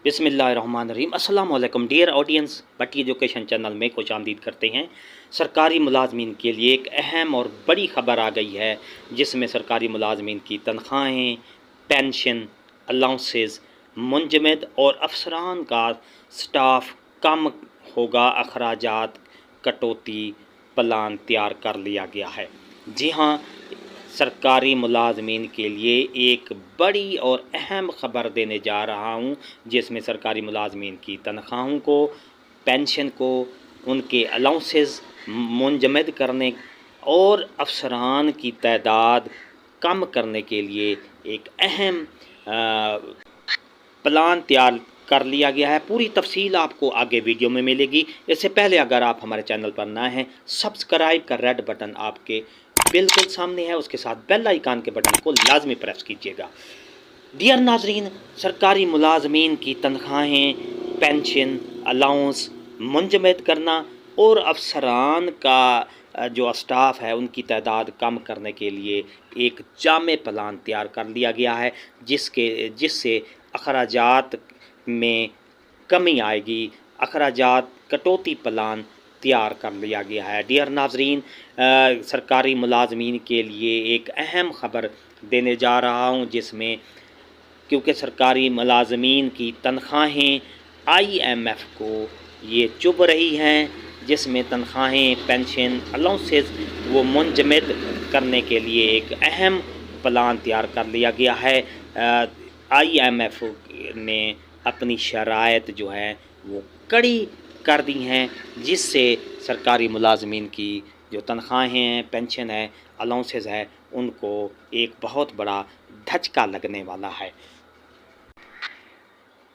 बिस्मिल्लाहिर्रहमानिर्रहीम। अस्सलाम वालेकुम डियर ऑडियंस, भट्टी एजुकेशन चैनल में खुश आमदीद करते हैं। सरकारी मुलाजमीन के लिए एक अहम और बड़ी ख़बर आ गई है, जिसमें सरकारी मुलाजमीन की तनख्वाहें, पेंशन, अलाउंसेस मुंजमद और अफसरान का स्टाफ कम होगा। अखराजात कटौती प्लान तैयार कर लिया गया है। जी हाँ, सरकारी मुलाजमीन के लिए एक बड़ी और अहम ख़बर देने जा रहा हूँ, जिसमें सरकारी मुलाजमीन की तनख्वाहों को, पेंशन को, उनके अलाउंसेस मुंजमद करने और अफसरान की तादाद कम करने के लिए एक अहम प्लान तैयार कर लिया गया है। पूरी तफसील आपको आगे वीडियो में मिलेगी। इससे पहले अगर आप हमारे चैनल पर नए हैं, सब्सक्राइब का रेड बटन आपके बिल्कुल सामने है, उसके साथ बेल आइकान के बटन को लाजमी प्रेस कीजिएगा। डियर नाजरीन, सरकारी मुलाजमीन की तनख्वाहें, पेंशन, अलाउंस मुंजमद करना और अफसरान का जो स्टाफ है उनकी तादाद कम करने के लिए एक जामे प्लान तैयार कर लिया गया है, जिससे अखराजात में कमी आएगी। अखराजात कटौती प्लान तैयार कर लिया गया है। डियर नाजरीन, सरकारी मुलाजमीन के लिए एक अहम ख़बर देने जा रहा हूँ, जिसमें क्योंकि सरकारी मुलाजमीन की तनख्वाहें IMF को ये चुभ रही हैं, जिसमें तनख्वाहें, पेंशन, अलाउंसेस वो मुंजमद करने के लिए एक अहम प्लान तैयार कर लिया गया है। IMF ने अपनी शराइत जो है वो कड़ी कर दी हैं, जिससे सरकारी मुलाजमीन की जो तनख्वाहें हैं, पेंशन है, अलाउंसेस है, उनको एक बहुत बड़ा धचका लगने वाला है।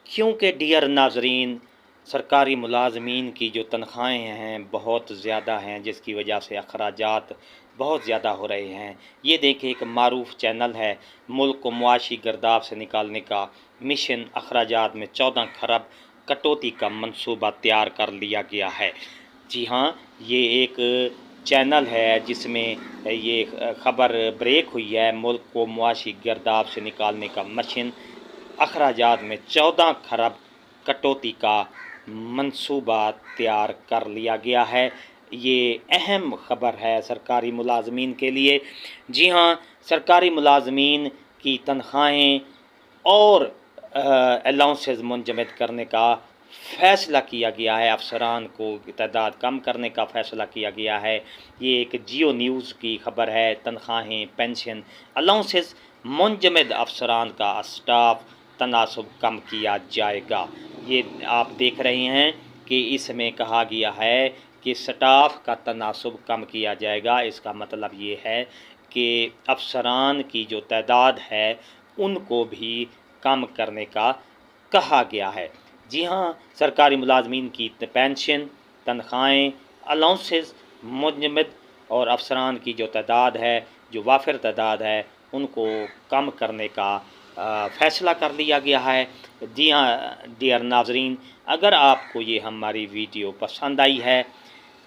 क्योंकि डियर नाजरीन, सरकारी मुलाजमीन की जो तनख्वाहें हैं बहुत ज़्यादा हैं, जिसकी वजह से अखराजात बहुत ज़्यादा हो रहे हैं। ये देखिए, एक मारूफ चैनल है, मुल्क को मुआशी गर्दाब से निकालने का मिशन, अखराजात में 14 खरब कटौती का मंसूबा तैयार कर लिया गया है। जी हाँ, ये एक चैनल है जिसमें ये ख़बर ब्रेक हुई है। मुल्क को मुआशी गर्दाब से निकालने का मिशन, अखराजात में 14 खरब कटौती का मंसूबा तैयार कर लिया गया है। ये अहम ख़बर है सरकारी मुलाजमीन के लिए। जी हाँ, सरकारी मुलाजमीन की तनख्वाहें और अलाउंसेस मुंजमद करने का फ़ैसला किया गया है। अफसरान को तादाद कम करने का फ़ैसला किया गया है। ये एक जियो न्यूज़ की ख़बर है। तनख्वाहें, पेंशन, अलाउंसेस मुंजमद, अफसरान का स्टाफ तनासब कम किया जाएगा। ये आप देख रहे हैं कि इसमें कहा गया है कि स्टाफ का तनासब कम किया जाएगा। इसका मतलब ये है कि अफसरान की जो तादाद है उनको भी कम करने का कहा गया है। जी हाँ, सरकारी मुलाजमीन की पेंशन, तनख्वाहें, अलाउंसेस मुंजमद और अफसरान की जो तादाद है, जो वाफिर तादाद है, उनको कम करने का फ़ैसला कर लिया गया है। जी हाँ डियर नाजरीन, अगर आपको ये हमारी वीडियो पसंद आई है,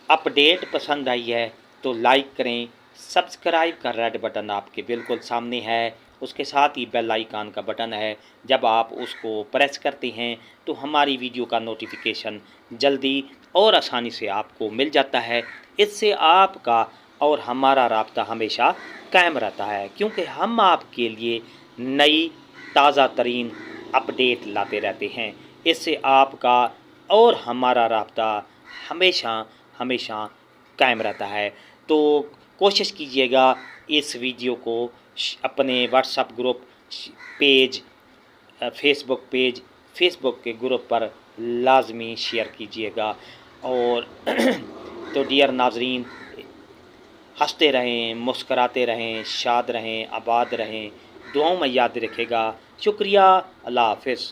अपडेट पसंद आई है, तो लाइक करें। सब्सक्राइब का रेड बटन आपके बिल्कुल सामने है, उसके साथ ही बेल आइकान का बटन है। जब आप उसको प्रेस करते हैं तो हमारी वीडियो का नोटिफिकेशन जल्दी और आसानी से आपको मिल जाता है। इससे आपका और हमारा राब्ता हमेशा कायम रहता है, क्योंकि हम आपके लिए नई ताज़ा तरीन अपडेट लाते रहते हैं। इससे आपका और हमारा राब्ता हमेशा हमेशा कायम रहता है। तो कोशिश कीजिएगा इस वीडियो को अपने व्हाट्सएप ग्रुप पेज, फेसबुक के ग्रुप पर लाजमी शेयर कीजिएगा। और तो डियर नाजरीन, हंसते रहें, मुस्कराते रहें, शाद रहें, आबाद रहें, दुआओं में याद रखेगा। शुक्रिया, अल्लाह हाफ़िज़।